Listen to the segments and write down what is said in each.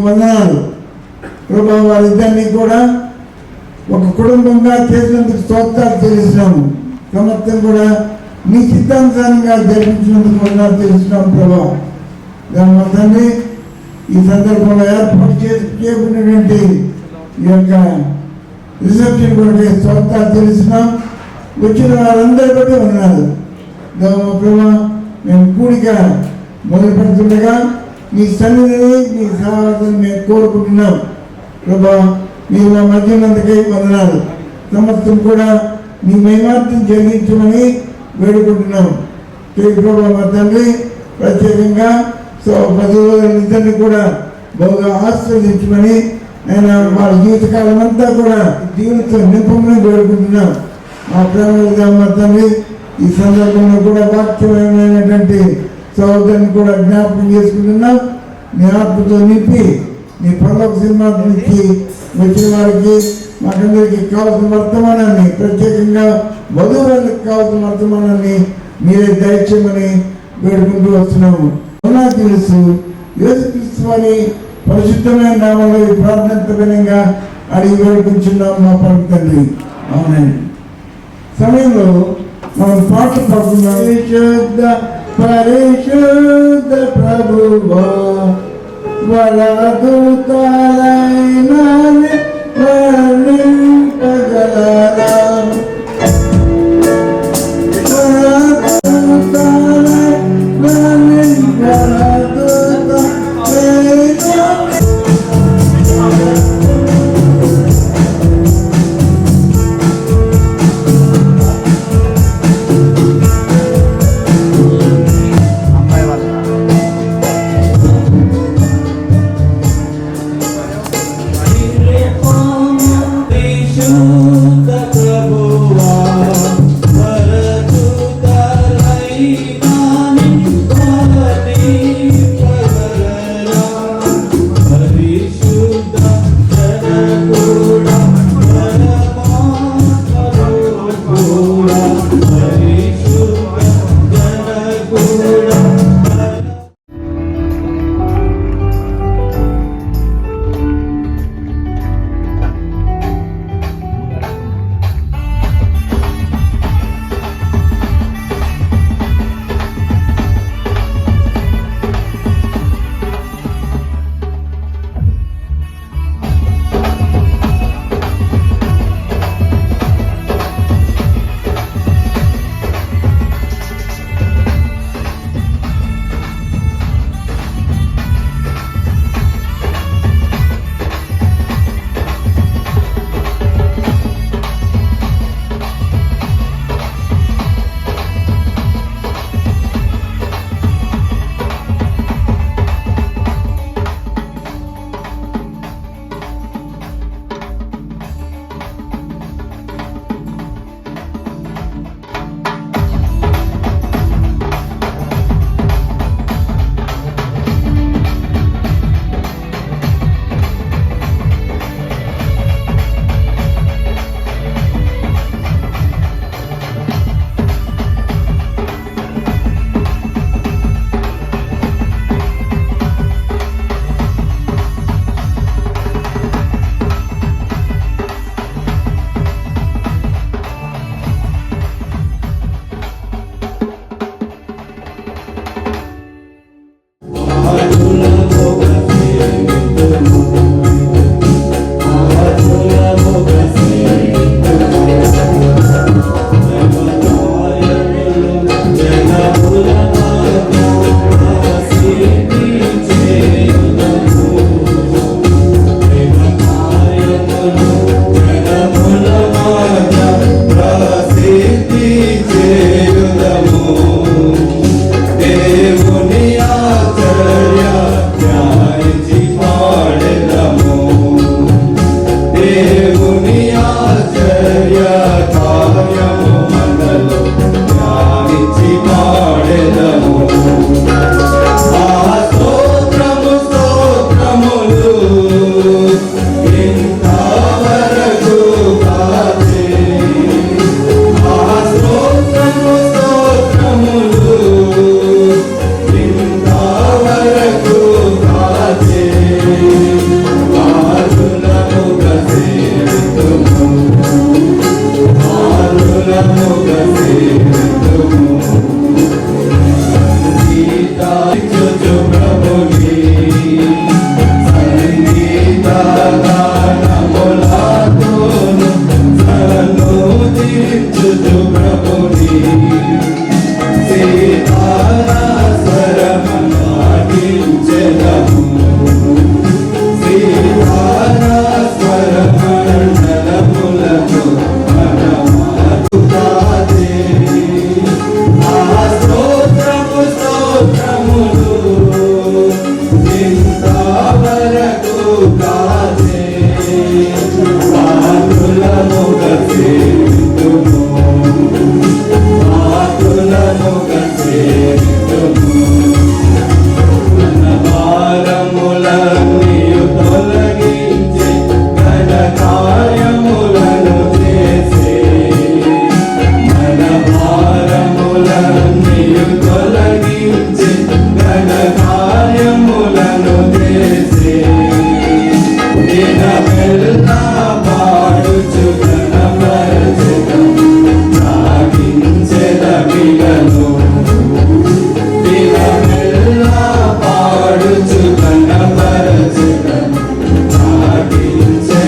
వందనాలు ప్రభా. వారిద్దరినీ కూడా ఒక కుటుంబంగా చేసినందుకు స్తోత్రాలు చెల్లిస్తున్నాము. సమస్తం కూడా నీ చిత్తానుసారంగా జరిపించినందుకు వందనాలు చెల్లిస్తున్నాము ప్రభా. మా తండ్రి ఈ సందర్భంలో ఏర్పాటు చేయబడినటువంటి ఈ యొక్క రిసెప్షన్ కూడా స్తోత్రాలు చెల్లిస్తున్నాం. వచ్చిన వారందరూ కూడా ఉన్నారు ప్రభా. మేము కూడిక మొదలు పెడుతుండగా మీ సన్నిధిని మీ సహాయాన్ని మేము కోరుకుంటున్నాం ప్రభా. మీరు మా మధ్య ఉన్నందుకే వందనాలు. సమస్తం కూడా మీ మహిమార్థం జరిగించమని వేడుకుంటున్నాం ప్రభా. మా తండ్రి ప్రత్యేకంగా 10 రోజులిద్దరిని కూడా బాగా ఆస్వాదించమని నేను వాళ్ళ జీవితకాలం అంతా కూడా జీవితంతో నింపమని వేడుకుంటున్నాం మా ప్రేమ. మా తండ్రి ఈ సందర్భంలో కూడా వాక్యమైనటువంటి సహోదరుని కూడా జ్ఞాపకం చేసుకుంటున్నాం. నీ ఆత్మతో నింపి నీ పర్లోక సినిమా నుంచి వచ్చిన వారికి మాకందరికి కావాల్సిన వర్తమానాన్ని, ప్రత్యేకంగా వధువులకు కావాల్సిన వర్తమానాన్ని మీరే దయచేయమని వేడుకుంటూ వస్తున్నాము. తెలుసు యేసుక్రీస్తు వారి పరిశుద్ధమైన నామంలో ఈ ప్రార్థన వినంగా అడిగి వేడుకుంటున్నాం మా పరమ తండ్రి. అవునండి. సమయంలో మనం పాట పాడుతున్నాం. పరిశుద్ధ ప్రభువా వరదూతలైన వర్ణింపగలరా దినమెల్లా పాడుచు ఘనపరచెదం సాగించెదమిగను దినమెల్లా పాడుచు ఘనపరచెదం సాగించెదమిగను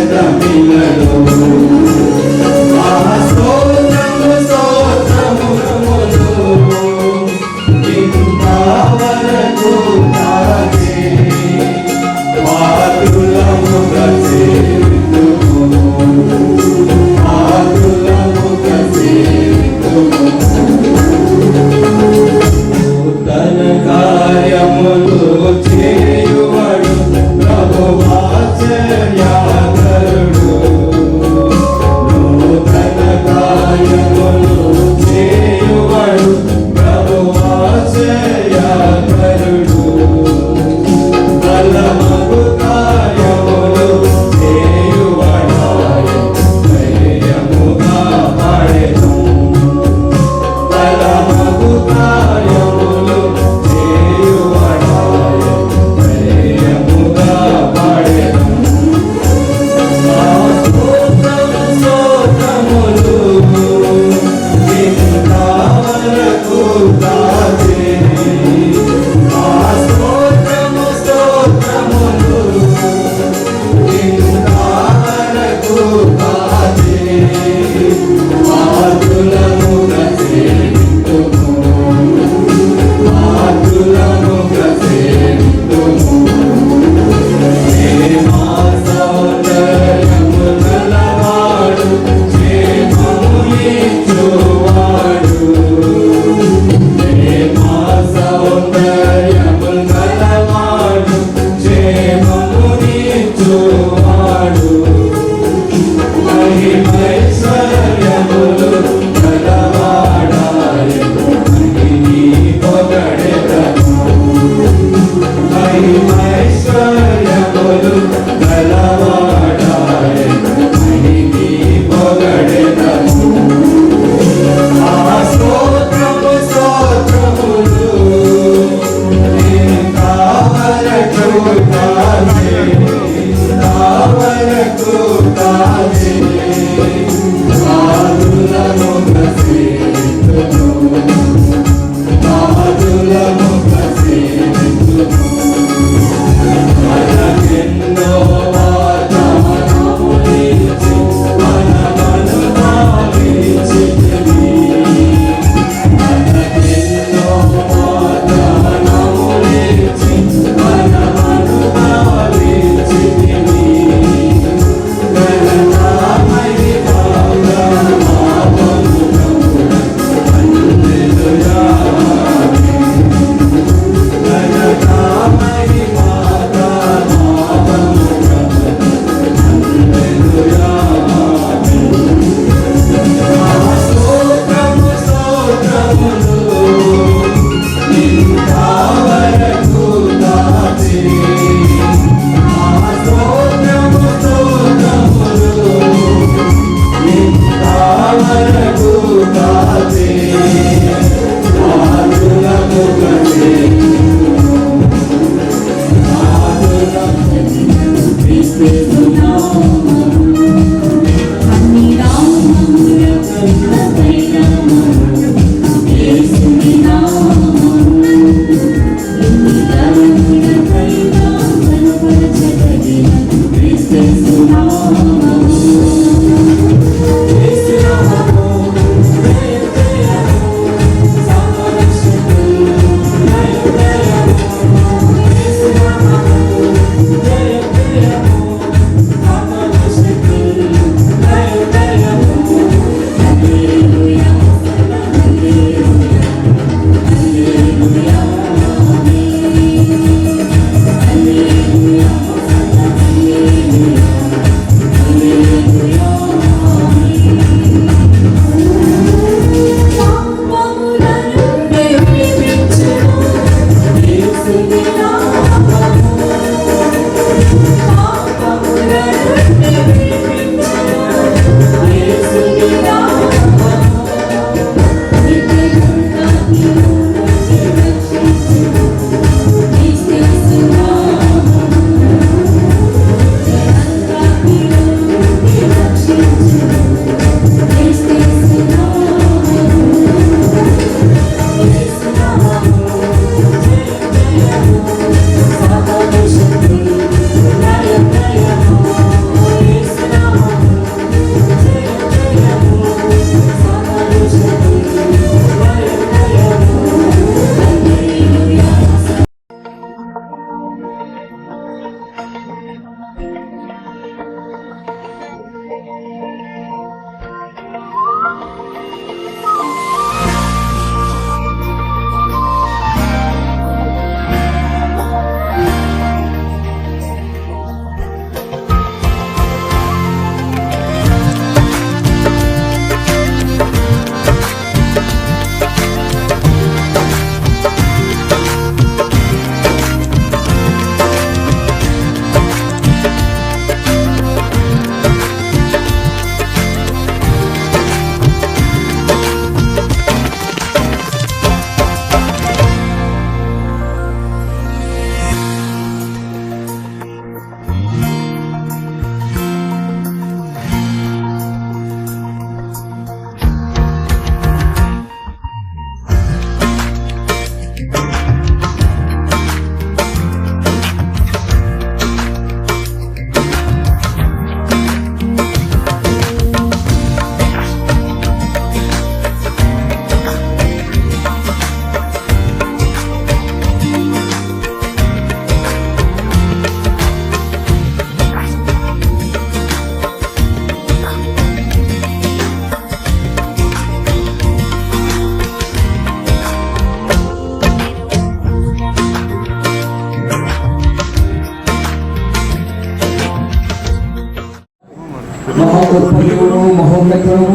మహా గొప్ప దేవుడు, మహోన్నతుడు,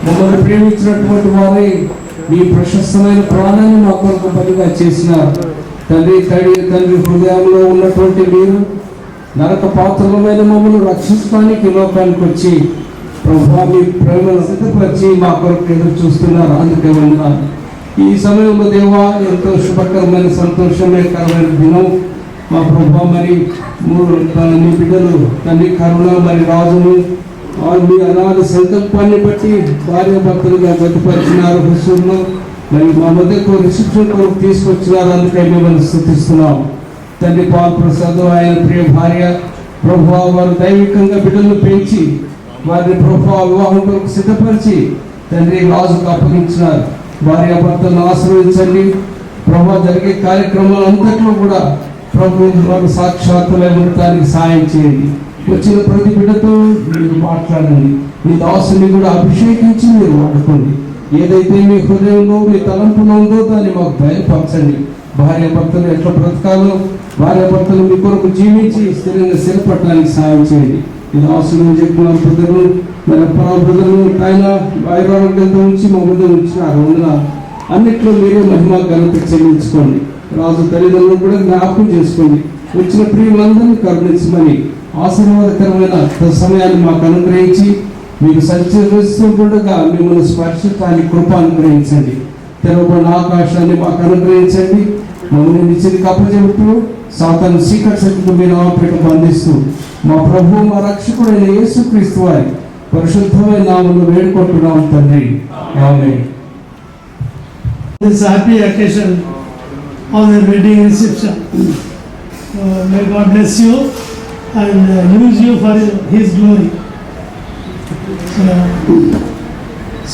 మమ్మల్ని ప్రేమించినటువంటి వారే మీ ప్రశస్తమైన ప్రాణాన్ని మా కొరకు బలిగా చేసినారు. తండ్రి హృదయంలో ఉన్నటువంటి మీరు నరక పాత్రలమైన మమ్మల్ని రక్షించడానికి లోకానికి వచ్చి ప్రభువా మీ ప్రేమను సిద్ధపరిచి మా కొరకు ఎదురు చూస్తున్నారు. అందుకే వందనాలు. ఈ సమయంలో దేవా ఎంతో శుభకరమైన సంతోషకరమైన దినం మా ప్రభువా. మరి మీ బిడ్డలు తండ్రి కరుణ మరి రాజును మీ అనాథ సంకల్పాన్ని బట్టి భార్య భర్తలుగా గతిపరిచినారు. హుసూరులో మరి మా మధ్యకు రిసెప్షన్ కొరకు తీసుకొచ్చినారు. అందుకే మిమ్మల్ని స్థుతిస్తున్నాం. తండ్రి పాల్ ప్రసాద్ ఆయన ప్రియ భార్య ప్రభువా వారు దైవికంగా బిడ్డలను పెంచి వారిని ప్రభువా వివాహం కొరకు సిద్ధపరిచి తండ్రి రాజుకు అప్పగించినారు. భార్య భర్తలను ఆశ్రయించండి ప్రభువా. జరిగే కార్యక్రమాలంతట్లో కూడా ప్రభు వారు సాక్షాత్తులై ఉండటానికి సాయం చేయండి. వచ్చిన ప్రతి బిడ్డతో మీరు మాట్లాడండి. మీ దాసుని కూడా అభిషేకించి మీరు వాడుకోండి. ఏదైతే మీ హృదయంలో మీ తలంపులో ఉందో దాన్ని మాకు బయలుపరచండి. భార్య భర్తలు ఎట్లా బ్రతకాలో భార్య భర్తలు మీ కొరకు జీవించి స్థిరంగా స్థిరపడడానికి సాయం చేయండి. ఈ దాసులు చెప్పిన బ్రదర్లు మరి బ్రదర్లు ఆయన ఆయురారోగ్యంతో ఉంచి మా ముందు ఉంచినారు. అందున అన్నిట్లో మీరే మహిమ ఘనత చెల్లించుకోండి. రాజు తల్లిదండ్రులు కూడా జ్ఞాపకం చేసుకోండి. వచ్చిన ప్రియులందరినీ కరుణించమని ఆశీర్వాదకరమైన సమయాన్ని మాకు అనుగ్రహించి మీరు సంచరిస్తుండగా మిమ్మల్ని స్పర్శించడానికి కృప అనుగ్రహించండి. తెరవబడిన ఆకాశాన్ని మాకు అనుగ్రహించండి. మమ్మల్ని నిశ్చితికి అప్పచెబుతూ సాతాను చీకటి శక్తికి మీరు ఆపేట బంధిస్తూ మా ప్రభు మా రక్షకుడైన యేసుక్రీస్తు వారి పరిశుద్ధమైన నామములో వేడుకుంటున్నాం తండ్రి. ఆమేన్. This happy occasion on the wedding reception. May God bless you and use you for His glory.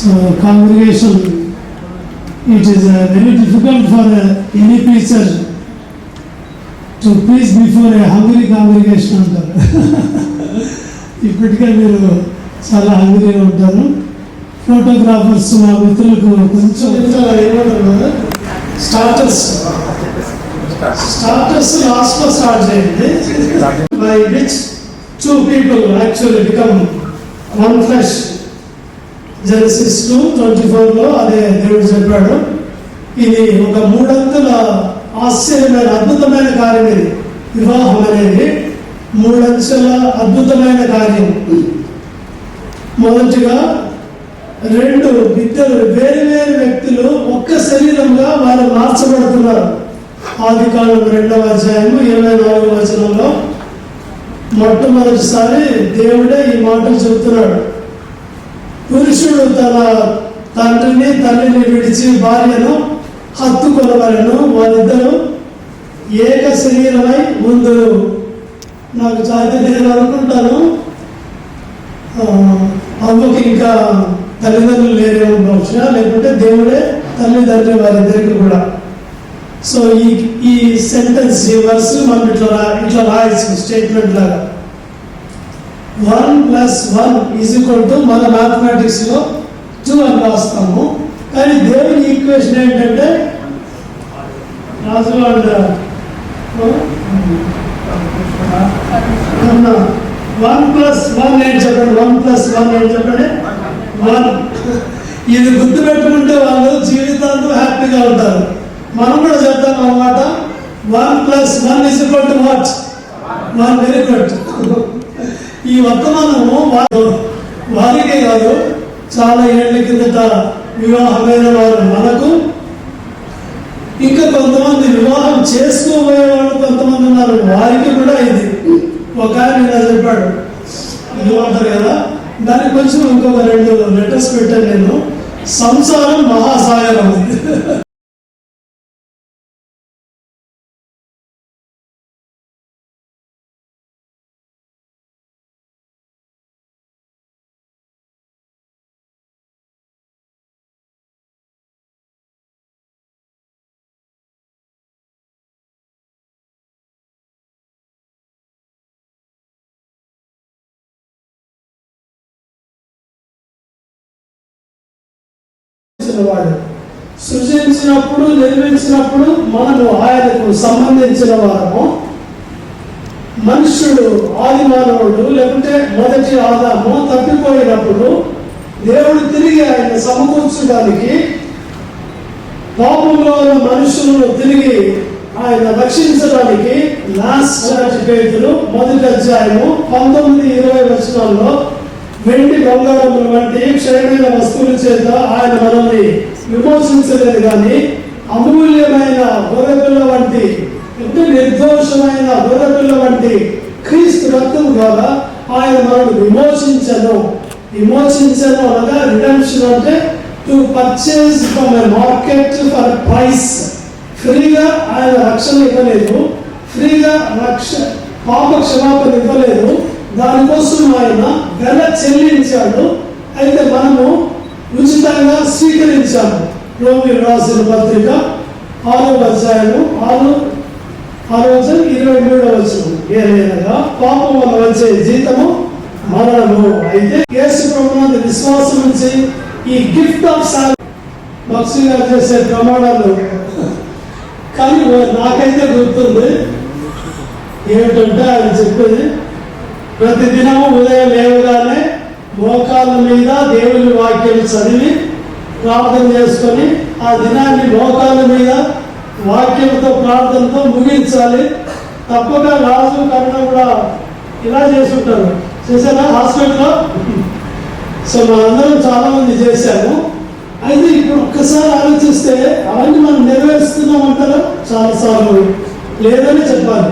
So congregation, it is very difficult for any preacher to preach before a hungry congregation అంటారు. ఇప్పటికే మీరు చాలా హంగ్రీగా ఉంటారు. Photographers మా మిత్రులకు కొంచెం ఏమంటారు starters last లో స్టార్ట్ చేయండి. By which 2 people actually become one flesh. Genesis 2:24 అదే దేవుడు చెప్పాడు. ఇది ఒక 3 అంతుల ఆశ్చర్యమైన అద్భుతమైన కార్యం. ఇది వివాహం అనేది 3 అంచెల అద్భుతమైన కార్యం. మొదటిగా 2 ఇద్దరు వేరు వేరు వ్యక్తులు ఒక్క శరీరంగా వారు మార్చబడుతున్నారు. ఆదికాండం 2వ అధ్యాయము 24వ వచనంలో మొట్టమొదటిసారి దేవుడే ఈ మాటలు చెబుతున్నాడు. పురుషుడు తన తండ్రిని తల్లిని విడిచి భార్యను హత్తుకొనవలెను, వారిద్దరూ ఏక శరీరమై ఉందురు. నాకు చాలా నేను అనుకుంటాను అమ్మకి ఇంకా తల్లిదండ్రులు లేరేమో బహుశా, లేకుంటే దేవుడే తల్లిదండ్రి వారిద్దరికి కూడా. సో ఈ సెంటెన్స్ ఈ వర్స్ మనం ఇట్లా రాయొచ్చు స్టేట్మెంట్ లాగా. 1 + 1 = మన మ్యాథమెటిక్స్ లో 2 అని రాస్తాము. కానీ దేవుని ఈక్వేషన్ ఏంటంటే రాజు అండ్ 1 + 1 ఏంటి చెప్పండి. 1 + 1 ఏంటి చెప్పండి. 1. ఇది గుర్తుపెట్టుకుంటే వాళ్ళు జీవితాంతం హ్యాపీగా ఉంటారు. మనం కూడా చెప్తాం అన్నమాట. 1 + 1 = what? 1. Very good. ఈ వర్తమానము వారికే కాదు, చాలా ఏళ్ల కిందట వివాహమైన వారు మనకు, ఇంకా కొంతమంది వివాహం చేసుకోబోయే వాళ్ళు కొంతమంది ఉన్నారు, వారికి కూడా ఇది. ఒక ఆయన ఇలా చెప్పాడు, ఏమంటారు కదా, దానికి కొంచెం ఇంకొక 2 లెటర్స్ పెట్టాను నేను. సంసారం మహాసాగరం. వాడు సృజించినప్పుడు నిర్మించినప్పుడు మనము ఆయనకు సంబంధించిన వారము. మనుష్యుడు ఆది మానవుడు లేకుంటే మొదటి ఆదాము తప్పిపోయినప్పుడు దేవుడు తిరిగి ఆయన సమకూర్చడానికి పాపంలో ఉన్న మనుషులను తిరిగి ఆయన రక్షించడానికి లాస్ట్ పేతులు మొదటి అధ్యాయము 19-20 వచనాల్లో వెండి బంగారముల వంటి క్షయమైన వస్తువుల చేత ఆయన మనల్ని విమోచించలేదు కానీ అమూల్యమైన గొర్రెపిల్ల వంటి అంటే నిర్దోషమైన గొర్రెపిల్ల వంటి క్రీస్తు రక్తం ద్వారా ఆయన మనల్ని విమోచించను అనగా రిడెంప్షన్ అంటే to purchase from a market for price. ఫ్రీగా ఆయన రక్షణ ఇవ్వలేదు, ఫ్రీగా పాప క్షమాపణ ఇవ్వలేదు, దానికోసం ఆయన వెల చెల్లించాడు. అయితే మనము ఉచితంగా స్వీకరించాము. రోమిలకు రాసిన పత్రిక 6వ అధ్యాయము 23వ వచనం, ఏదైనా పాపం వల్ల వచ్చే జీతము మరణము. అయితే యేసు ప్రభువునందు విశ్వాసం నుంచి ఈ గిఫ్ట్ ఆఫ్ భక్తి గారు చేసే ప్రమాణాలు కానీ నాకైతే గుర్తుంది ఏమిటంటే ఆయన చెప్పేది ప్రతిదినము ఉదయం లేవగానే మోకాళ్ళ మీద దేవుని వాక్యం చదివి ప్రార్థన చేసుకొని ఆ దినాన్ని మోకాళ్ళ మీద వాక్యంతో ప్రార్థనతో ముగించాలి. తప్పక రాజు కన్నా కూడా ఇలా చేసి ఉంటారు. చేశారా హాస్పిటల్లో? సో మనందరం చాలా మంది చేశాము. అయితే ఇప్పుడు ఒక్కసారి ఆలోచిస్తే అవన్నీ మనం నెరవేరుస్తున్నాం అంటారా? చాలాసార్లు లేదని చెప్పాలి.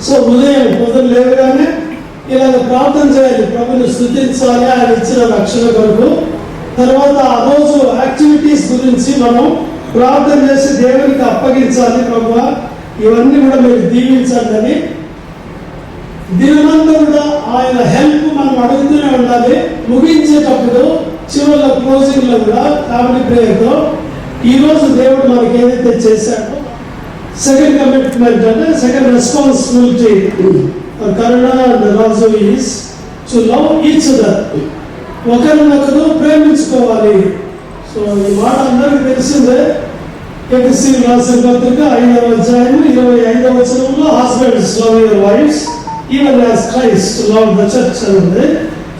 సో ఉదయం పొద్దున లేవగానే ఇలాగ ప్రార్థన చేయాలి, ప్రభుని స్తుతించాలి ఆయన ఇచ్చిన రక్షణ కొరకు. తర్వాత ఆ రోజు యాక్టివిటీస్ గురించి మనం ప్రార్థన చేసి దేవునికి అప్పగించాలి. ప్రభువా ఇవన్నీ కూడా మీరు దీవించండి అని దినమంతా కూడా ఆయన హెల్ప్ మనం అడుగుతూనే ఉండాలి. ముగించేటప్పుడు చివరిలో క్లోజింగ్ లో కూడా ఫ్యామిలీ ప్రేయర్తో ఈ రోజు దేవుడు మనకి ఏదైతే చేశాడో సెకండ్ కమిట్మెంట్ అంటే second responsibility Karuna and also is to love each other. ఒకరినొకరు ప్రేమించుకోవాలి. సో ఈ మాట అందరికీ తెలిసిందే. ఎఫెసీయులకు రాసిన పత్రిక 5వ అధ్యాయం 25వ వచనంలో husbands love your wives even as Christ loved the church and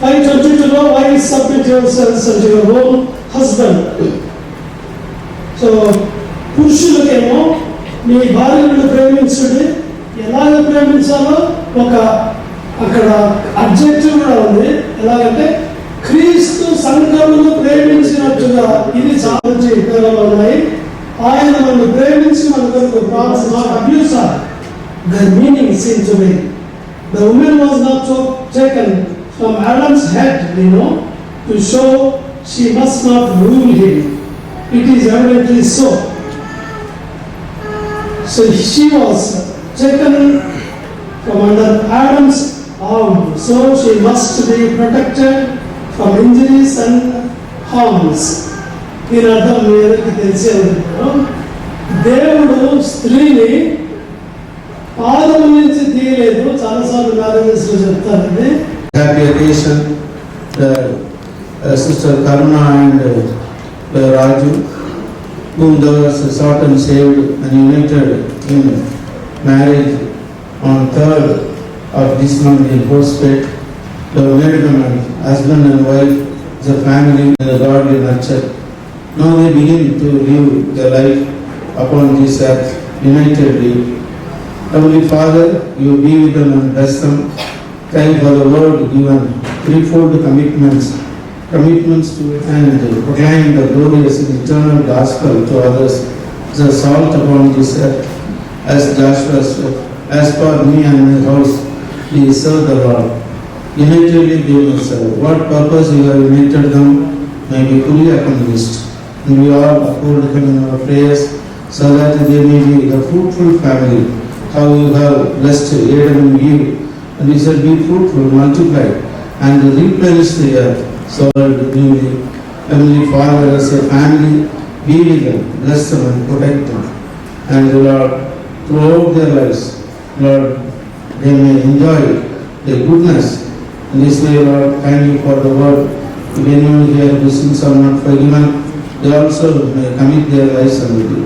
5:22 wives submit yourselves unto your own husband. So పురుషులకేమో మీ భార్యను ప్రేమించుడి. ఎలాగ ప్రేమించాలో ఒక అక్కడ అబ్జెక్టివ్ కూడా ఉంది. ఎలాగంటే క్రీస్తు సంఘమును ప్రేమించినట్టుగా. ఇది చాలా పేర్లు ఉన్నాయి. ఆయన మనల్ని ప్రేమించి మన కొరకు ప్రార్థన abuse the meaning seen to me. The woman was not taken from Adam's head, to show she must not rule him. It is evidently so. So she was taken from under Adam's arm. So she must be protected from injuries and harms. దీని అర్థం మీదకి తెలిసే దేవుడు స్త్రీని పాదము నుంచి తీయలేదు. చాలాసార్లు మ్యారేజెస్ లో చెప్తారండి. Happy occasion, Sister Karuna and Raju, whom thou hast sought and saved and united in marriage on 3rd of this month in Postpaid. Thou made them husband and wife, the family and the godly nurture. Now they begin to live their life upon this earth unitedly. Heavenly Father, you be with them and bless them. Thank for the word given, threefold commitments to and proclaim the glorious and eternal gospel to others, the salt upon this earth, as Joshua said, as for me and my house, we serve the Lord. Unitedly they will serve. What purpose you have united them may be fully accomplished, and we all uphold them in our prayers, so that they may be a fruitful family. How you have blessed Adam and Eve, and you shall be fruitful, multiply, and replenish the earth. So newly, Heavenly Father, as a family, be with them, bless them and protect them. And Lord, throughout their lives, Lord, they may enjoy the goodness. In this way, Lord, thank you for the word. If anyone here whose sins are not forgiven, they also may commit their lives unto you.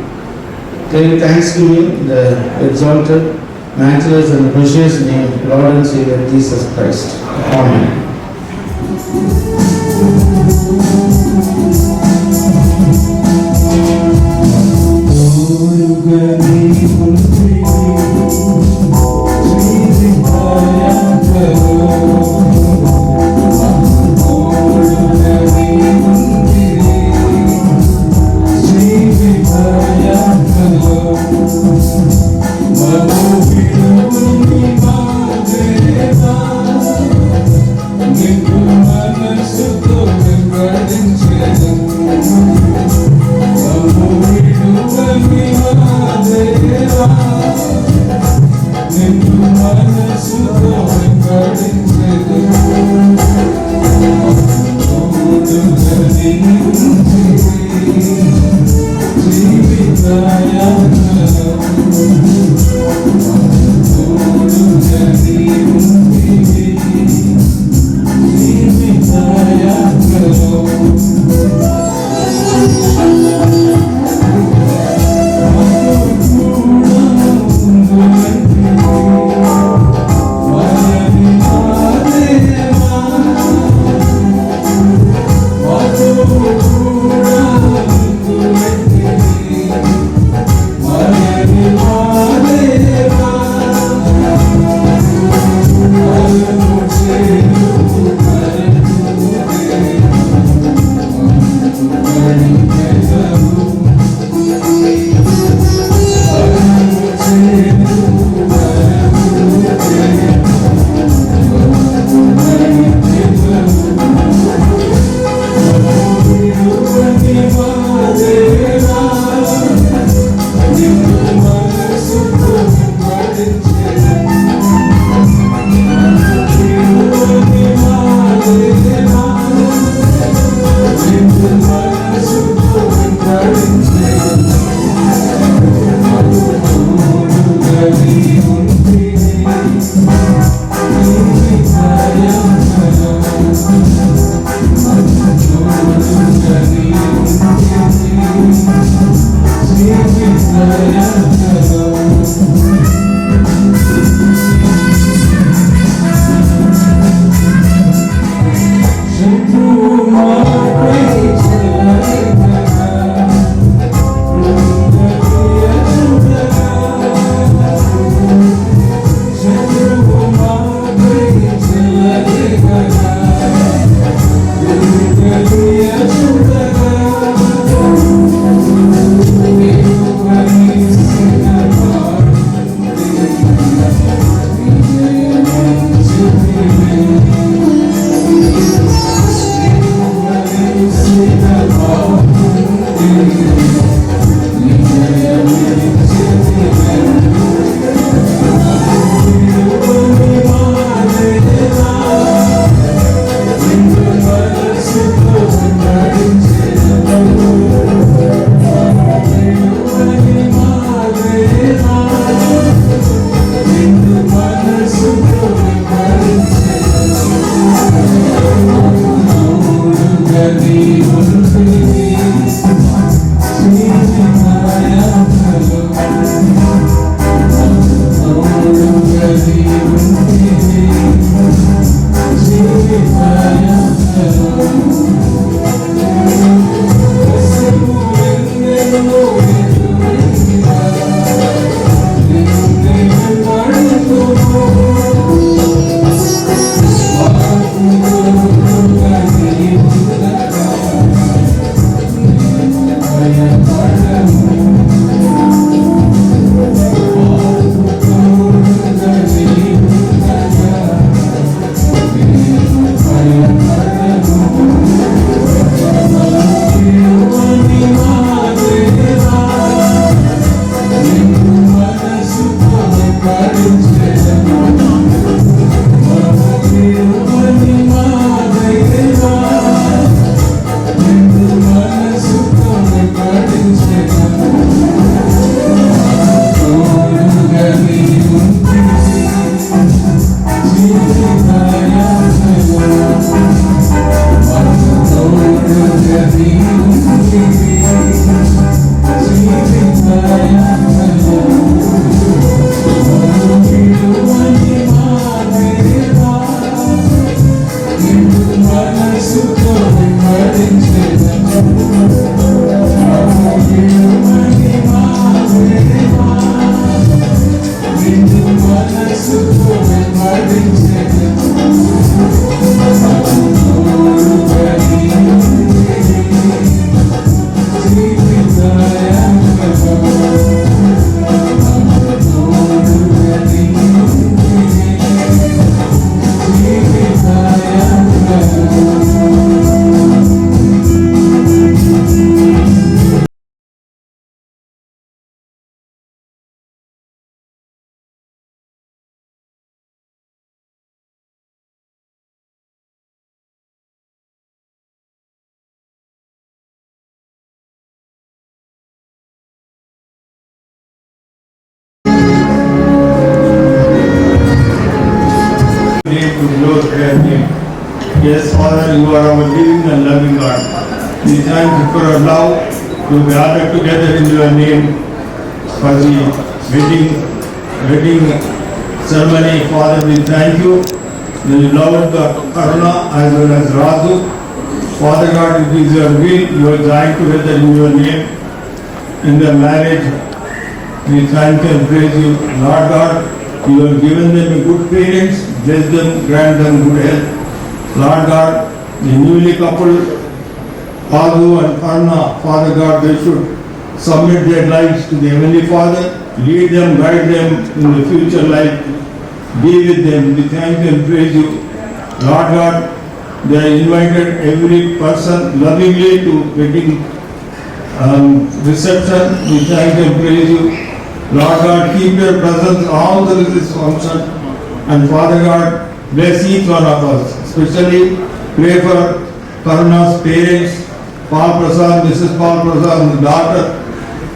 Take thanksgiving, the exalted matchless and precious name, Lord and Savior Jesus Christ. Amen. name. Yes, Father, you are our living and loving God. We thank you for your love to gather together in your name for the wedding ceremony. Father, we thank you. You loved the Karuna as well as Raju. Father God, it is your will, you are joined together in your name in the marriage. We thank and praise you, Lord God. You have given them a good parents, bless them, grant them good health. Lord God, the newly coupled Raju and Karuna, Father God, they should submit their lives to the Heavenly Father, lead them, guide them in the future life. Be with them. We thank and praise you. Lord God, they are invited every person lovingly to wedding reception. We thank and praise you. Lord God, keep your presence all through this function. And Father God, bless each one of us. Especially pray for Karuna's parents, Paul Prasad, Mrs. Paul Prasad, and the daughter.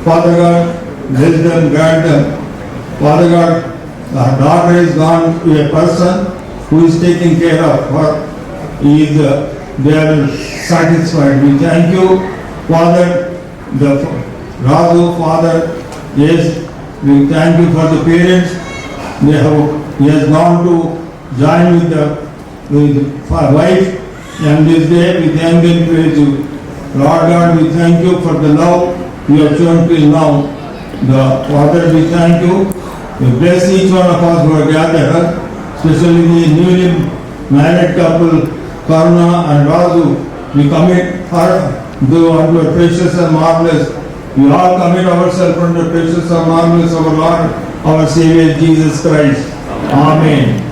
Father God, bless them, guide them. Father God, our daughter is gone to a person who is taking care of her. They are satisfied. We thank you, Father, the Raju, Father. Yes, we thank you for the parents. He has gone to join with the wife, and this day we thank and praise you. Lord God, we thank you for the love you have shown till now. The Father, we thank you. We bless each one of us who are gathered, especially the newly married couple, Karuna and Raju. We commit her unto your precious and marvelous. We all commit ourselves unto precious and marvelous our Lord, our Savior Jesus Christ. Amen.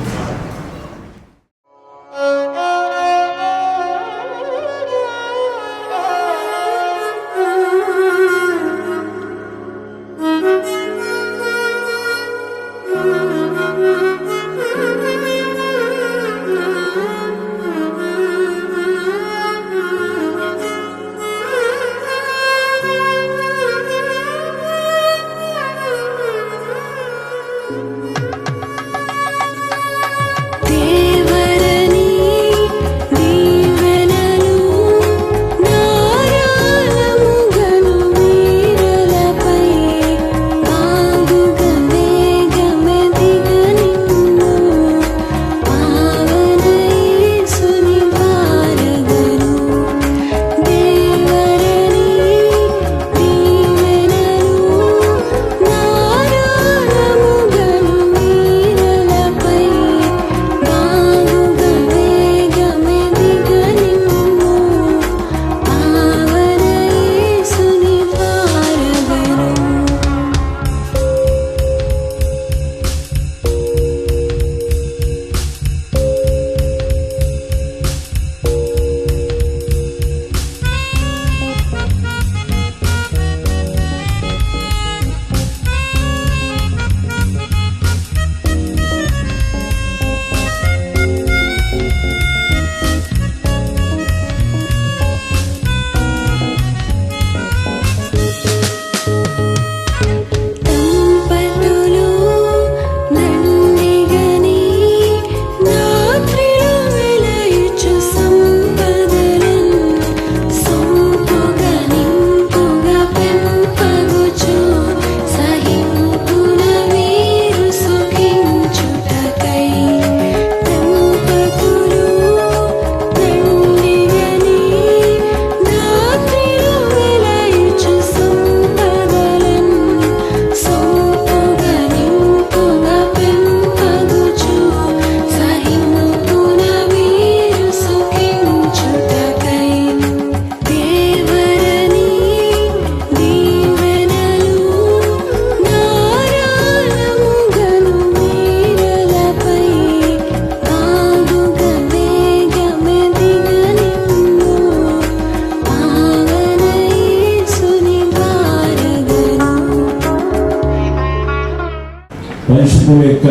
పరిశుద్ధం యొక్క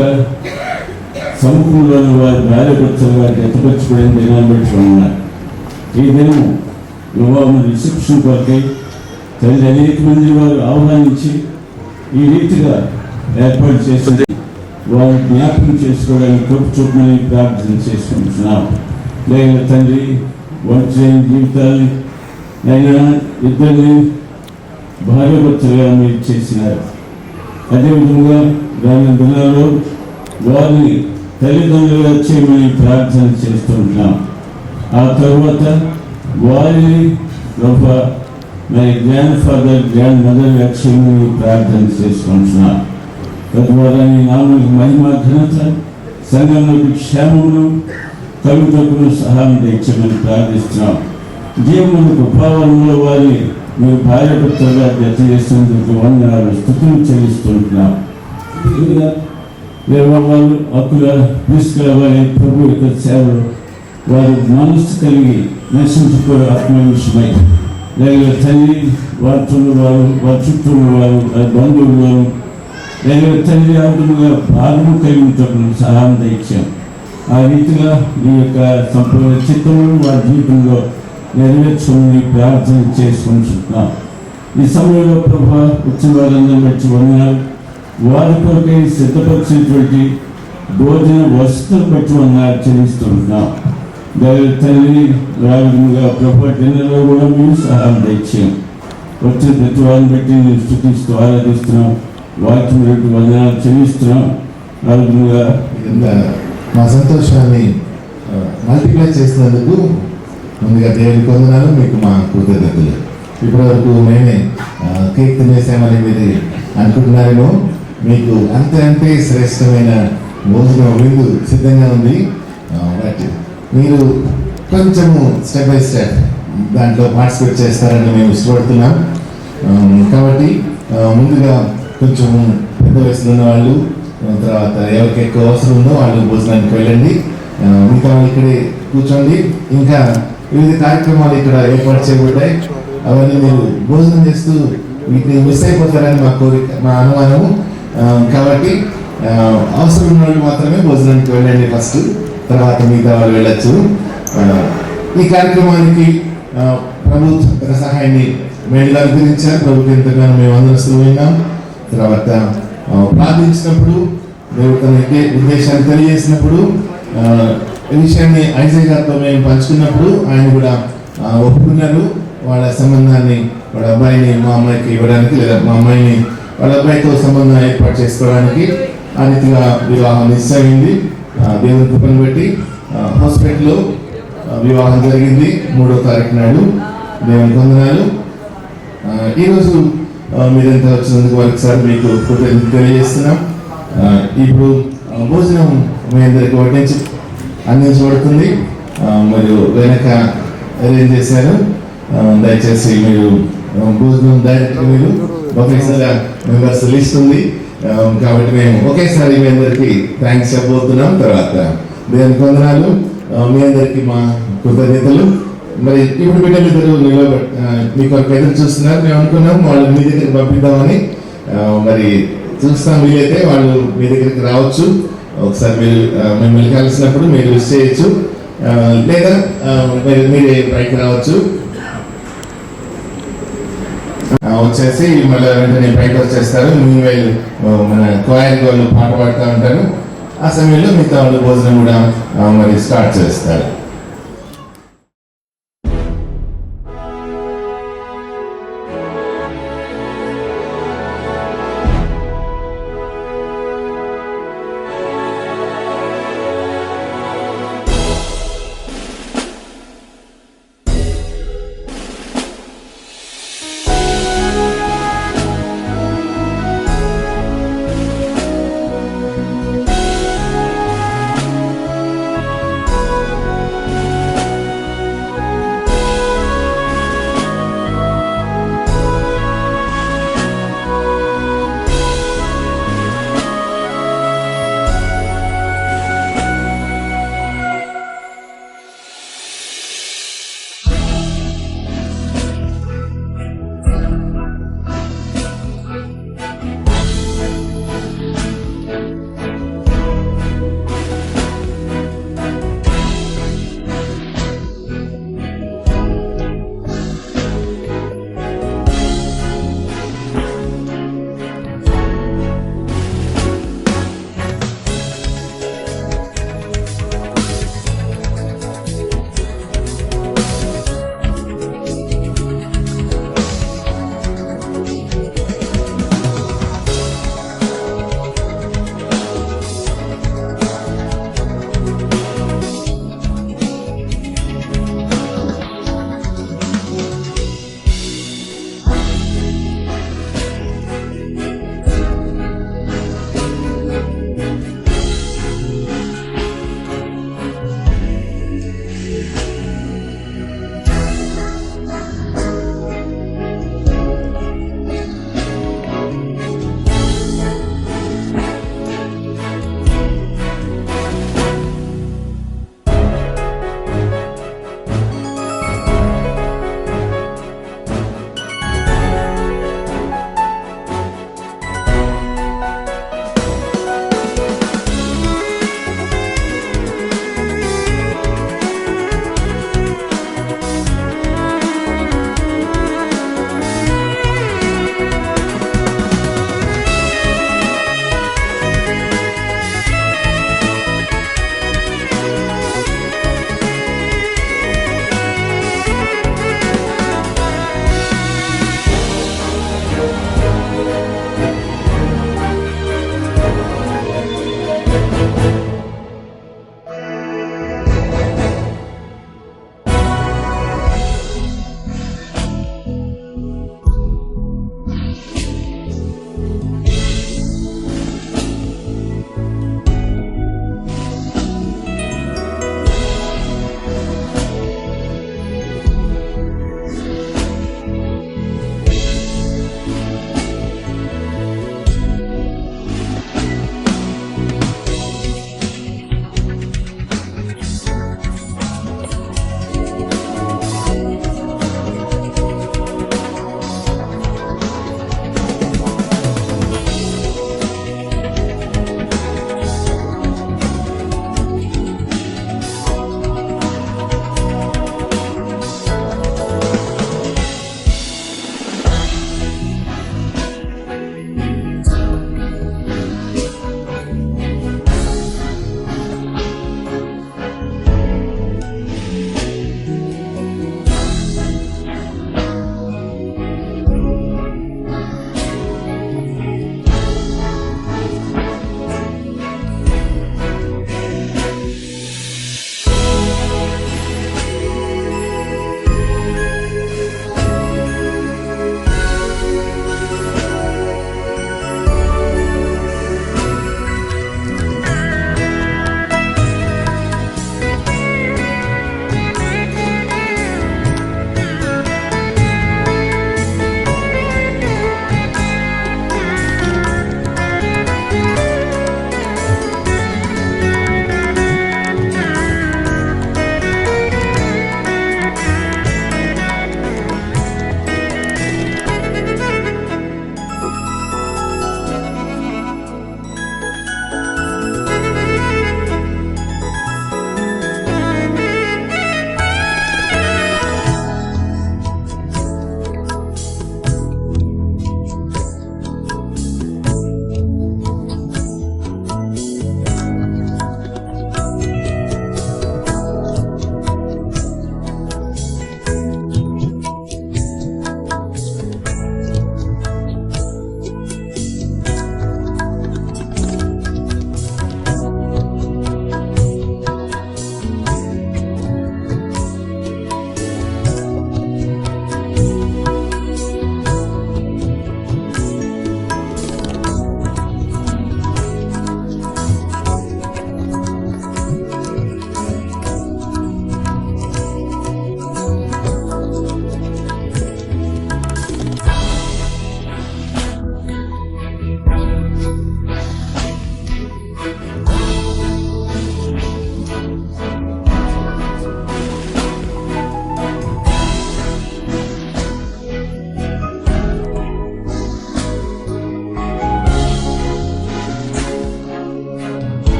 సముఖంలోని వారి భార్యభర్తలు వారికి ఎత్తపరచుకునే దినాన్ని బట్టి ఉన్నారు. ఈ దినం వివాహం రిసెప్షన్ కొరకై తల్లి అనేక మంది వారు ఆహ్వానించి ఈ రీతిగా ఏర్పాటు చేసింది. వారు జ్ఞాపకం చేసుకోవడానికి కృప చూపమని ప్రార్థన చేసుకుంటున్నాం. లేదా తండ్రి వంచైన జీవితాన్ని అయినా ఇద్దరిని భార్యాభర్తలుగా మీరు చేసినారు. అదేవిధంగా రానున్న దినాల్లో వారిని తల్లిదండ్రులుగా చేయమని ప్రార్థన చేస్తుంటున్నాం. ఆ తర్వాత వారిని గొప్ప మరి గ్రాండ్ ఫాదర్ గ్రాండ్ మదర్ లక్ష్యమని ప్రార్థన చేసుకుంటున్నాం. తద్వారా నీ నామకు మహిమ ఘనత సంఘంలోకి క్షేమమును కలుగుటకును సహాయం తెచ్చమని ప్రార్థిస్తున్నాం. జీవమును కృపావరంలో వారిని మీరు భార్యాభర్తలుగా జత చేసినందుకు వందనాలు స్తుతులు చెల్లిస్తుంటున్నాం. వాళ్ళు హక్కుల తీసుకురావాలి ప్రభు యొక్క సేవలు వారు మనస్సు కలిగి నశించుకోరు ఆత్మవిషయమై లేదా తండ్రి వారితో వారి చుట్టూ వారు బంధువులు వారు లేదా తండ్రి ఆత్మగా భాగము కలిగినప్పుడు సహాయం తెచ్చాం. ఆ రీతిగా మీ యొక్క సంపూర్ణ చిత్తమును వారి జీవితంలో నెరవేర్చుకుని ప్రార్థన చేసుకుంటున్నాం. ఈ సమయంలో ప్రభా వచ్చిన వారందరూ బట్టి వందనాలు. వారి కొరకై సిద్ధపరిచినటువంటి భోజన వస్తువులు బట్టి వందనాలు చెల్లిస్తుంటున్నాం. తండ్రి రాజుగా ప్రభా డిన్నర్లో కూడా మీరు సహాయం తెచ్చాం. వచ్చిన ప్రతి వారిని బట్టి నేను స్తుతిస్తూ ఆరాధిస్తున్నాం. వాక్యం బట్టి వందనాలు చెల్లిస్తున్నాం. రాజుగా మా సంతోషాన్ని మల్టిప్లై చేసినందుకు ముందుగా దేవునికి వందనాలు, మీకు మా కృతజ్ఞతలు. ఇప్పటివరకు మేమే కేక్ తినేసామని మీరు అనుకుంటున్నారేమో. మీకు అంతే శ్రేష్టమైన భోజనం విందు సిద్ధంగా ఉంది. బట్ మీరు కొంచెము స్టెప్ బై స్టెప్ దాంట్లో పార్టిసిపేట్ చేస్తారని మేము ఇష్టపడుతున్నాం. కాబట్టి ముందుగా కొంచెం పెద్ద వయసులో ఉన్న వాళ్ళు, తర్వాత ఎవరికి ఎక్కువ అవసరం ఉందో వాళ్ళు భోజనానికి వెళ్ళండి. ఇంకా ఇక్కడే కూర్చోండి. ఇంకా వివిధ కార్యక్రమాలు ఇక్కడ ఏర్పాటు చేయబడ్డాయి. అవన్నీ మీరు భోజనం చేస్తూ వీటిని మిస్ అయిపోతారని మా కోరిక, మా అనుమానము. కాబట్టి అవసరం ఉన్న వాళ్ళు మాత్రమే భోజనానికి వెళ్ళండి ఫస్ట్, తర్వాత మిగతా వాళ్ళు వెళ్ళచ్చు. ఈ కార్యక్రమానికి ప్రభుత్వ సహాయాన్ని మేలుగా అనుగ్రహించారు. ప్రభుత్వం ఎంతగానో మేము అందరూ విన్నాం. తర్వాత ప్రార్థించినప్పుడు దేవుడు తన ఉద్దేశాన్ని తెలియజేసినప్పుడు ఈ విషయాన్ని ఐజయ్ గారితో మేము పంచుకున్నప్పుడు ఆయన కూడా ఒప్పుకున్నారు. వాళ్ళ సంబంధాన్ని వాళ్ళ అబ్బాయిని మా అమ్మాయికి ఇవ్వడానికి, లేదా మా అమ్మాయిని వాళ్ళ అబ్బాయితో సంబంధం ఏర్పాటు చేసుకోవడానికి ఆ రీతిగా వివాహం నిశ్చయింది. దేవుని కృపను బట్టి హాస్పిటల్లో వివాహం జరిగింది 3వ తారీఖు నాడు. దేవునికి వందనాలు. ఈరోజు మీరంతా వచ్చినందుకు ఒకసారి మీకు కృతజ్ఞతలు తెలియజేస్తున్నాం. ఇప్పుడు భోజనం మీ అందరికి అందించబడుతుంది. మరియు వెనక అరేంజ్ చేశారు. దయచేసి మీరు భోజనం డైరెక్ట్గా మీరు ఒకేసారి మెంబర్స్ లిస్ట్ ఉంది కాబట్టి మేము ఒకేసారి మీ అందరికీ థ్యాంక్స్ చెప్పబోతున్నాం. తర్వాత దేవునికి వందనాలు. మీ అందరికీ మా కృతజ్ఞతలు. మరి ఇప్పుడు బిడ్డలు ఇద్దరు మీకు ఎదురు చూస్తున్నారు. మేము అనుకున్నాం వాళ్ళు మీ దగ్గరికి పంపిద్దామని. మరి చూస్తాం, వీలైతే వాళ్ళు మీ దగ్గరికి రావచ్చు. ఒకసారి మీరు మిమ్మల్ని కలిసినప్పుడు మీరు విష్ చేయొచ్చు, లేదా మీరే పైకి రావచ్చు. వచ్చేసి మళ్ళీ వెంటనే పైకి వచ్చేస్తారు. మీరు మన క్వైర్ వాళ్ళు పాట పాడుతూ ఉంటారు. ఆ సమయంలో మిగతా వాళ్ళు భోజనం కూడా మరి స్టార్ట్ చేస్తారు.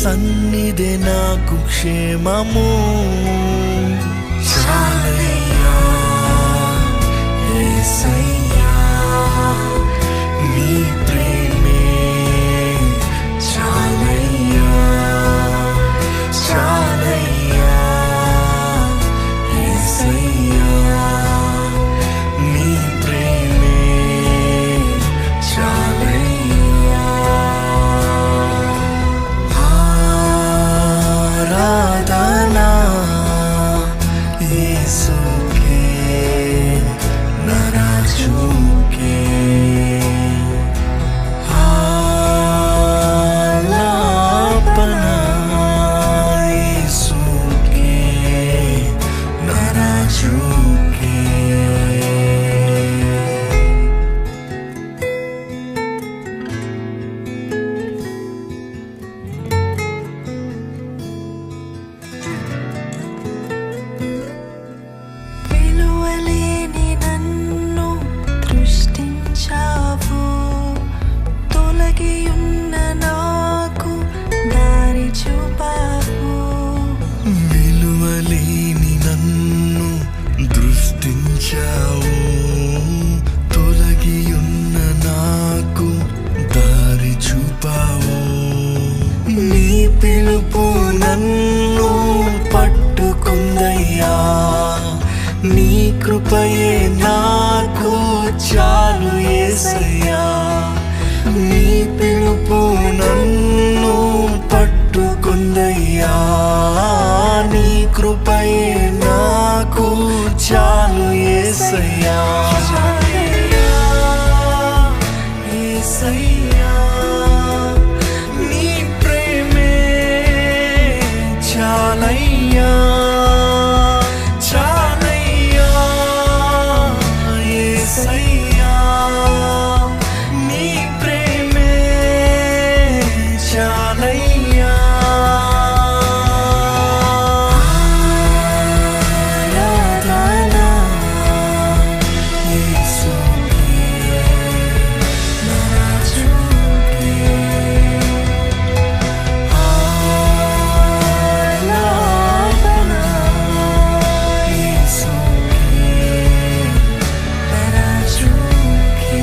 సన్నిధి నాకు క్షేమము. చాలయ్యా యేసయ్యా నీ ప్రేమే చాలయ్యా. చాలయ్యా యేసయ్యా నీ ప్రేమే చాలయ్యా. ఆరాధనా యేసుకే నా రాజుకే. ఆలాపనా యేసుకే నా రాజుకే. విలువలేని నన్ను దృష్టించావు, తొలగియున్న నాకు దారి చూపావు. విలువలేని నన్ను దృష్టించావు, తొలగియున్న నాకు దారి చూపావు. నీ పిలుపు నన్ను పట్టుకుందయ్యా, నీ కృపయే నాకు చాలు యేసయ్యా. నీ పిలుపు నన్ను పట్టుకుందయ్యా, నీ కృపయే నాకు చాలు యేసయ్యా. యేసయ్యా నీ ప్రేమే చాలయ్యా. చాలయ్యా యేసయ్యా నీ ప్రేమే చాలయ్యా. ఆరాధనా యేసుకే నా రాజుకే. ఆలాపనా యేసుకే నా రాజుకే.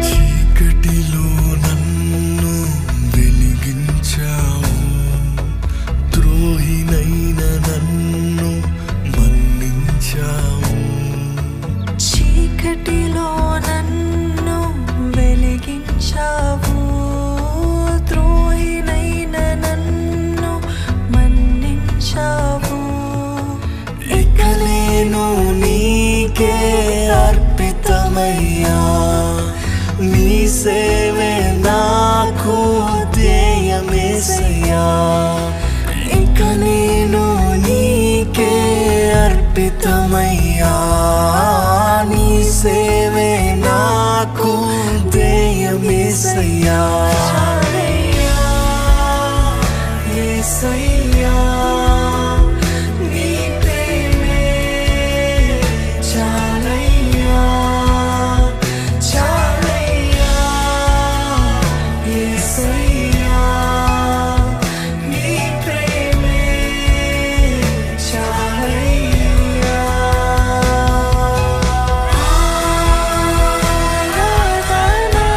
చీకటిలో నన్ను వెలిగించావు, ద్రోహినైన నన్ను మన్నించావు. చీకటిలో నన్ను వెలిగించావు, ద్రోహినైన నన్ను మన్నించావు. ఇక నేను నీకే అర్పితమయ్యా, నీ సేవే నాకు ధ్యేయమేసయ్యా. ఇక నేను నీకే అర్పితమయ్యా, నీ సేవే నాకు ధ్యేయమేసయ్యా. చాలయ్యా యేసయ్యా నీ ప్రేమే చాలయ్యా. చాలయ్యా యేసయ్యా నీ ప్రేమే చాలయ్యా. ఆరాధనా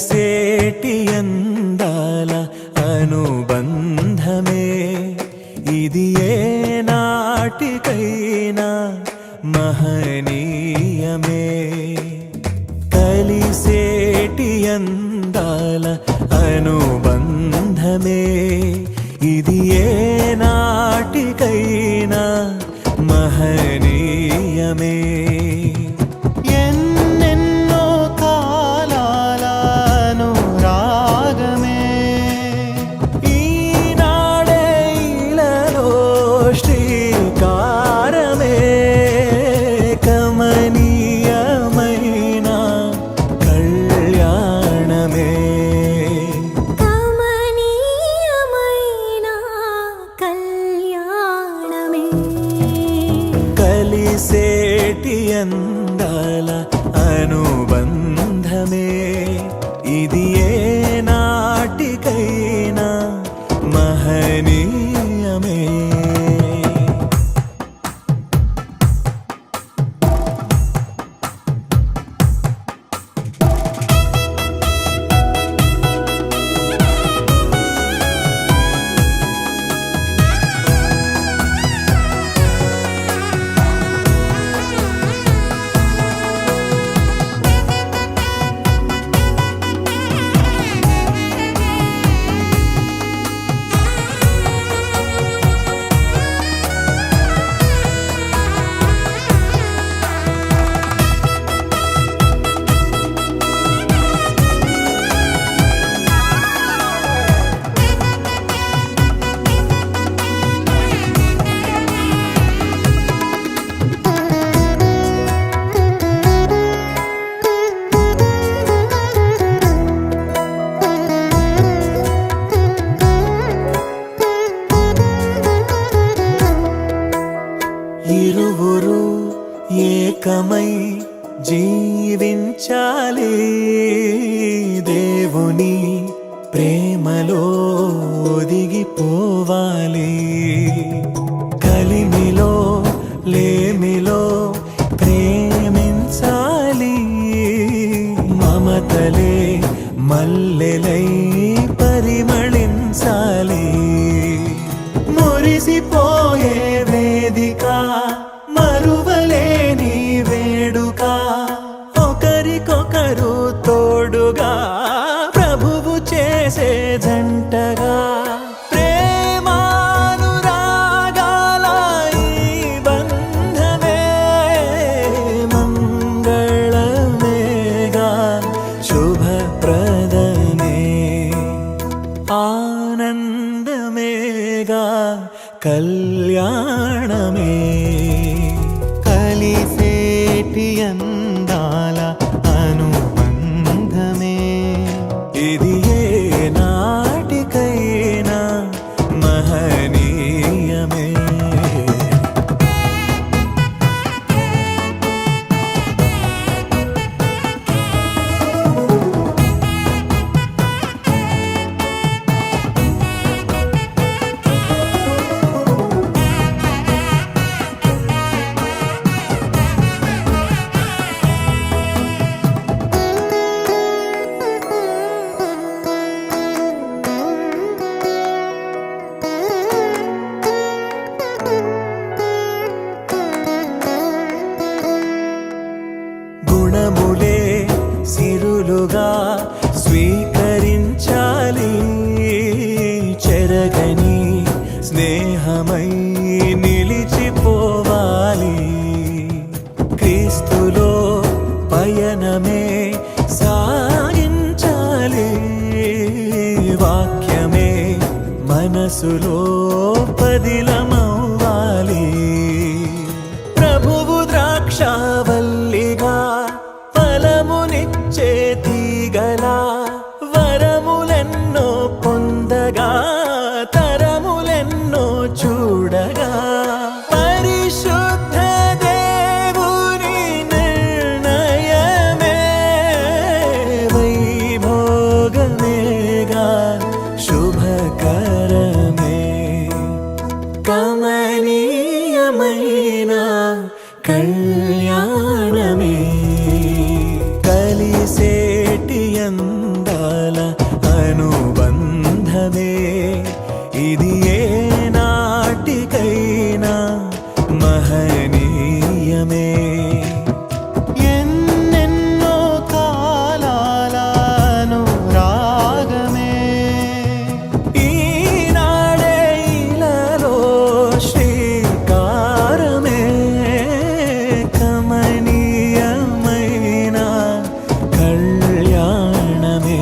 కలిసేటి అందాల అనుబంధమే ఇది ఏ నాటికైనా మహనీయమే కలిసేటి అందాల అనుబంధమే ఇది ఏ నాటికైనా మహనీయమే ఎన్నెన్నో కాలాల అనురాగమే ఈనాడే ఇలలో శ్రీకారమే కమనీయమైన కళ్యాణమే కమనీయమైన కళ్యాణమే కలిసేటి అందాల అనుబంధమే ఇది ఏ నాటికైనా మహనీయమే ఇరువురు ఏకమై జీవించాలి దేవుని ప్రేమలో ఒదిగిపోవాలి కలిమిలో లేమిలో ప్రేమించాలి మమతలే మల్లెలై పరిమళించాలి మురిసిపోయే వేదిక మరువలేని వేడుక ఒకరికొకరు తోడుగా ప్రభువు చేసే జంటగా ప్రేమానురాగాల ఈ బంధమే మంగళమేగా శుభప్రదమే ఆనందమేగా కళ్యాణమే కలిసేటి అందాల అనుబంధమే ఇది ఏ నాటికైనా మహనీయమే గుణములే సిరులుగా స్వీకరించాలి చెరగని స్నేహమై నిలిచిపోవాలి క్రీస్తులో పయనమే సాగించాలి వాక్యమే మనసులో పదిలమవ్వాలి ప్రభువు ద్రాక్షావల్లిగా ఫలమునిచ్చే తీగలా వరములెన్నో పొందగా తరములెన్నో చూడగా పరిశుద్ధ దేవుని నిర్ణయమే వైభోగమేగా శుభకరమే కాల అనుబంధమే ఇది ఏ నాటికైనా మహనీయమే ఎన్నెన్నో కాలాల అనురాగమే ఈనాడే ఇలాలో శ్రీకారమే కమనీయమైన కళ్యాణమే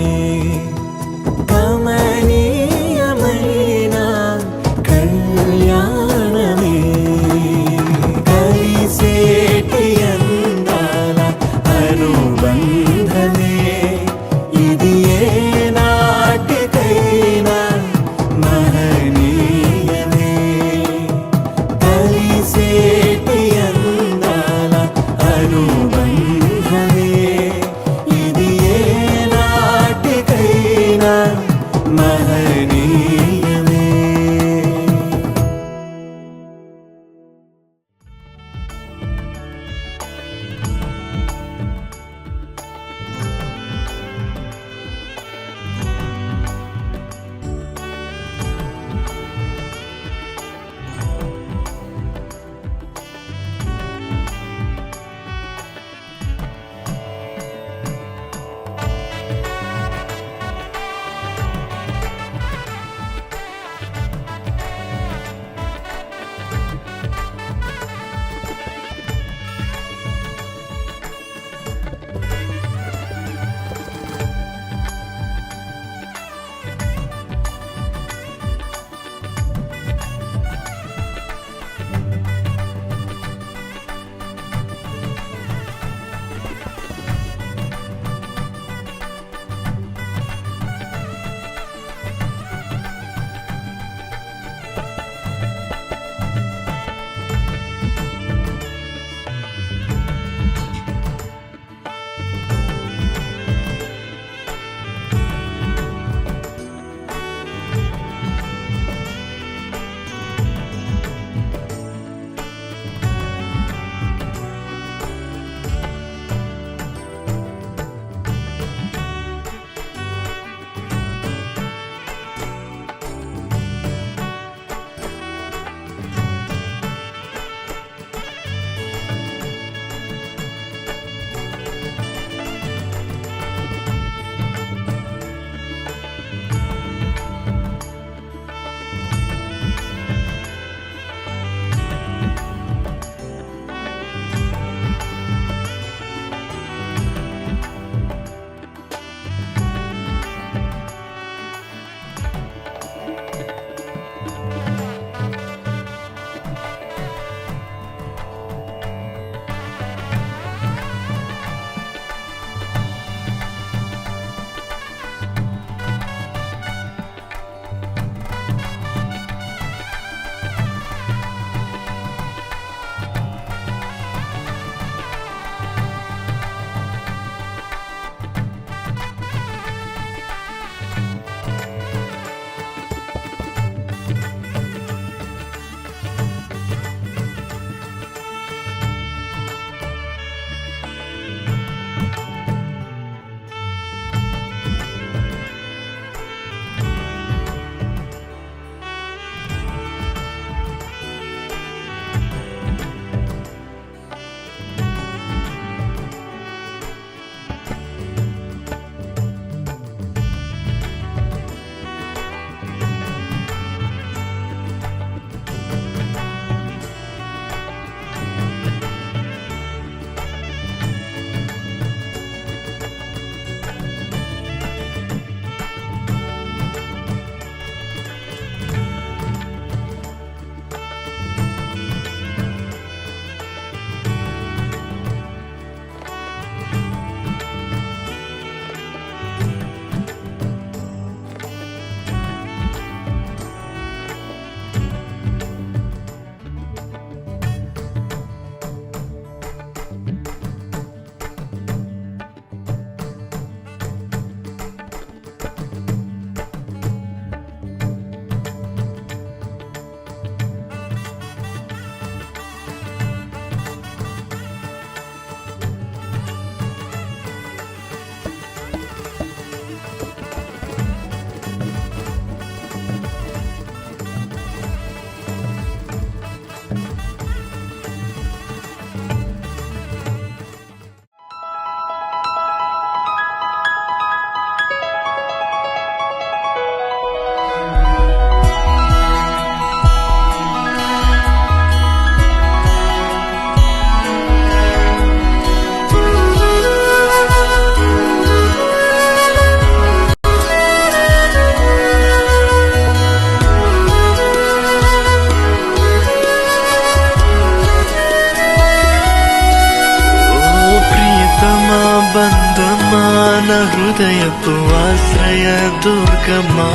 హృదయపు ఆశ్రయ దుర్గమా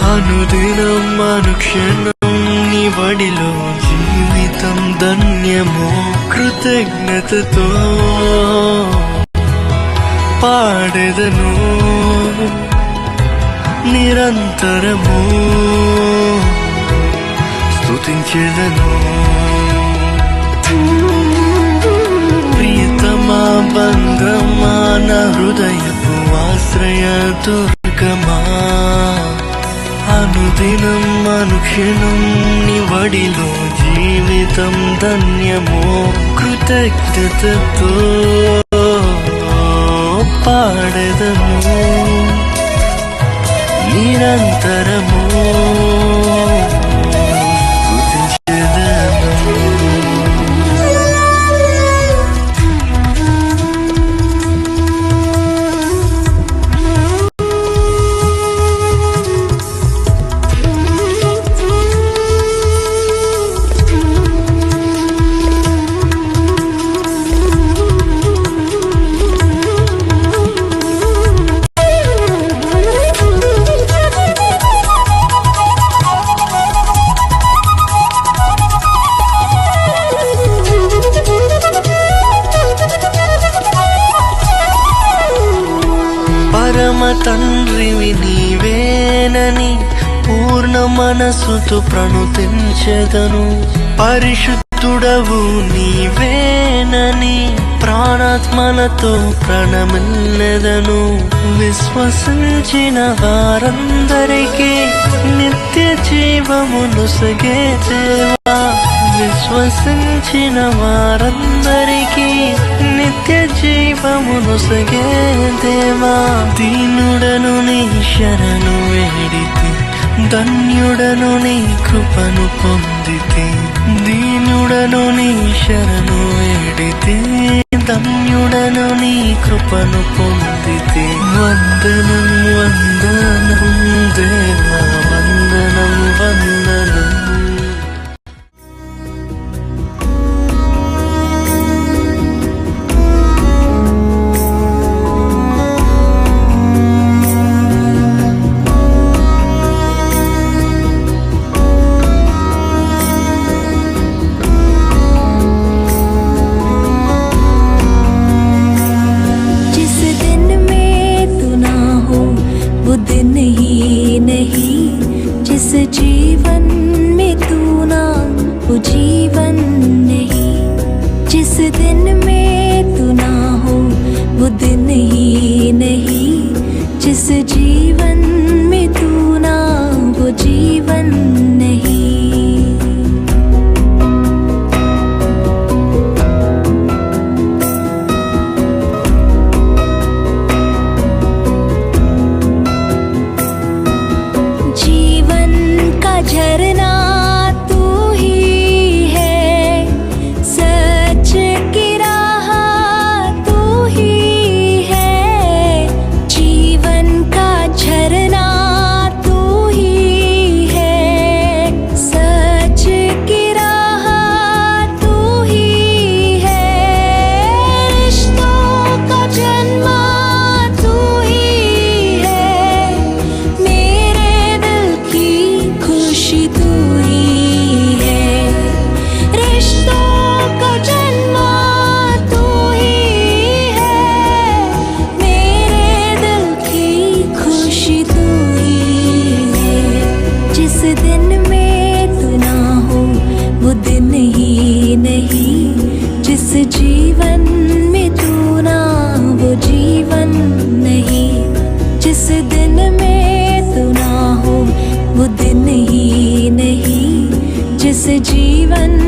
అనుదినం అనుక్షణం నీ వడిలో జీవితం ధన్యము కృతజ్ఞతతో పాడెదను నిరంతరము స్తుతించెదను ప్రియతమా బంధమా నా హృదయపు ఆశ్రయ దుర్గమా అనుదినం అనుక్షణం నీ వడిలో జీవితం ధన్యమో కృతజ్ఞతతో పాడెదను నిరంతరము తండ్రివి నీవేనని పూర్ణ మనసుతో ప్రణుతించెదను పరిశుద్ధుడవు నీవేనని ప్రాణాత్మలతో ప్రణమిల్లెదను విశ్వసించిన వారందరికీ నిత్య జీవమునొసగే దేవా విశ్వసించిన వారందరికీ నిత్య జీవమునొసగే దేవా దీనుడను నీ శరణు వేడితి ధన్యుడను నీ కృపను పొందితి దీనుడను నీ శరణు వేడితి ధన్యుడను నీ కృపను పొందితి వందనం వందనం దేవా వందనం వందనం जीवन